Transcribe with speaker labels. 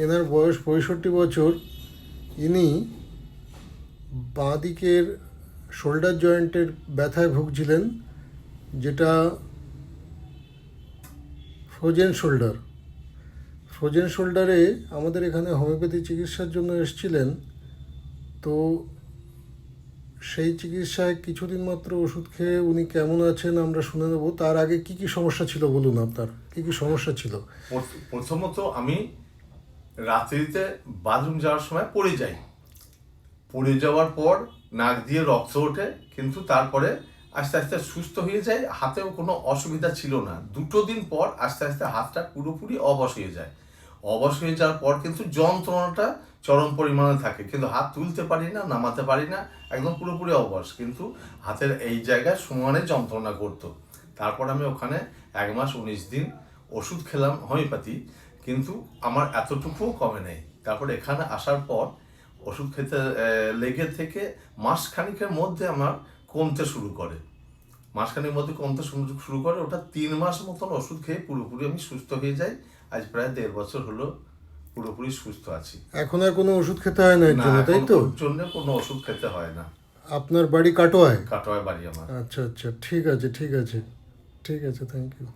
Speaker 1: এনার বয়স 65 বছর। ইনি বাঁ দিকের শোল্ডার জয়েন্টের ব্যথায় ভুগছিলেন, যেটা ফ্রোজেন শোল্ডারে আমাদের এখানে হোমিওপ্যাথি চিকিৎসার জন্য এসেছিলেন। তো সেই চিকিৎসায় কিছুদিন মাত্র ওষুধ খেয়ে উনি কেমন আছেন আমরা শুনে নেব। তার আগে কি কি সমস্যা ছিল বলুন, আপনার কি কি সমস্যা ছিল?
Speaker 2: প্রথমত আমি রাত্রিতে বাথরুম যাওয়ার সময় পড়ে যাওয়ার পর নাক দিয়ে রক্ত ওঠে, কিন্তু তারপরে আস্তে আস্তে সুস্থ হয়ে যায়। হাতেও কোনো অসুবিধা ছিল না। 2 দিন পর আস্তে আস্তে হাতটা পুরোপুরি অবশ হয়ে যায়। অবশ হয়ে যাওয়ার পর কিন্তু যন্ত্রণাটা চরম পরিমাণে থাকে, কিন্তু হাত তুলতে পারি না, নামাতে পারি না, একদম পুরোপুরি অবশ। কিন্তু হাতের এই জায়গায় সমানে যন্ত্রণা করতো। তারপর আমি ওখানে 1 মাস 19 দিন ওষুধ খেলাম হোমিওপ্যাথি, কিন্তু আমার এতটুকুও কমে নেই। তারপর এখানে আসার পর ওষুধ খেতে লেগে থেকে মাসখানিকের মধ্যে আমার কমতে শুরু করে। ওটা 3 মাস মতন ওষুধ খেয়ে পুরোপুরি আমি সুস্থ হয়ে যাই। আজ প্রায় 1.5 বছর হলো পুরোপুরি সুস্থ আছি।
Speaker 1: এখন আর কোনো ওষুধ খেতে হয় না এর জন্য, তাই তো?
Speaker 2: ওর জন্য কোনো ওষুধ খেতে হয় না।
Speaker 1: আপনার বাড়ি কাটোয়ায়?
Speaker 2: কাটোয়ায় বাড়ি আমার।
Speaker 1: আচ্ছা আচ্ছা, ঠিক আছে ঠিক আছে ঠিক আছে, থ্যাংক ইউ।